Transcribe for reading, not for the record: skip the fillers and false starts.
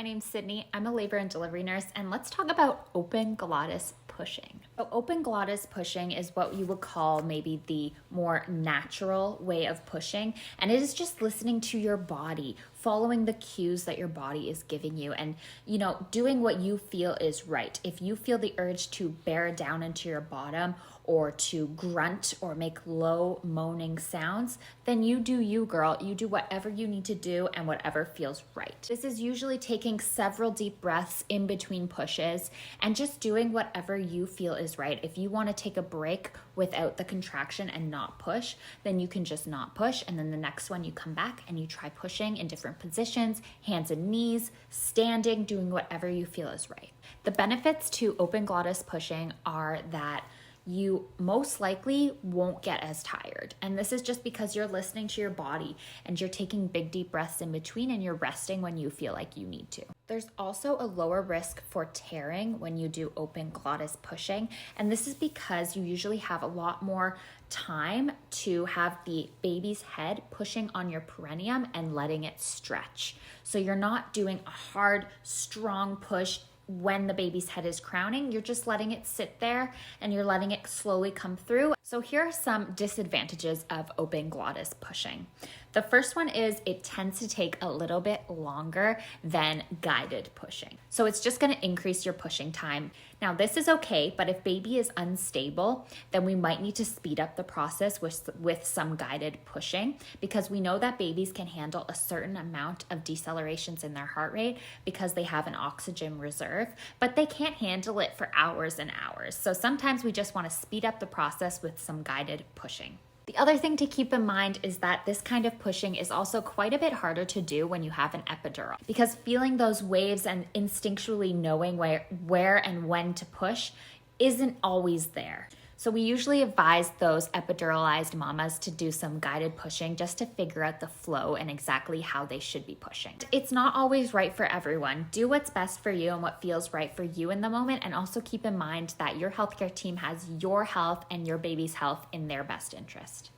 name's Sydney. I'm a labor and delivery nurse, and let's talk about open glottis pushing. So open glottis pushing is what you would call maybe the more natural way of pushing, and it is just listening to your body, following the cues that your body is giving you, and doing what you feel is right. If you feel the urge to bear down into your bottom or to grunt or make low moaning sounds, then you do you, girl. You do whatever you need to do and whatever feels right. This is usually taking several deep breaths in between pushes and just doing whatever you feel is right. If you want to take a break without the contraction and not push, then you can just not push, and then the next one you come back and you try pushing in different positions, hands and knees, standing, doing whatever you feel is right. The benefits to open glottis pushing are that you most likely won't get as tired. And this is just because you're listening to your body and you're taking big deep breaths in between and you're resting when you feel like you need to. There's also a lower risk for tearing when you do open glottis pushing. And this is because you usually have a lot more time to have the baby's head pushing on your perineum and letting it stretch. So you're not doing a hard, strong push when the baby's head is crowning. You're just letting it sit there and you're letting it slowly come through. So here are some disadvantages of open glottis pushing. The first one is it tends to take a little bit longer than guided pushing. So it's just going to increase your pushing time. Now this is okay, but if baby is unstable, then we might need to speed up the process with some guided pushing, because we know that babies can handle a certain amount of decelerations in their heart rate because they have an oxygen reserve, but they can't handle it for hours and hours. So sometimes we just want to speed up the process with some guided pushing. The other thing to keep in mind is that this kind of pushing is also quite a bit harder to do when you have an epidural, because feeling those waves and instinctually knowing where and when to push isn't always there. So we usually advise those epiduralized mamas to do some guided pushing just to figure out the flow and exactly how they should be pushing. It's not always right for everyone. Do what's best for you and what feels right for you in the moment, and also keep in mind that your healthcare team has your health and your baby's health in their best interest.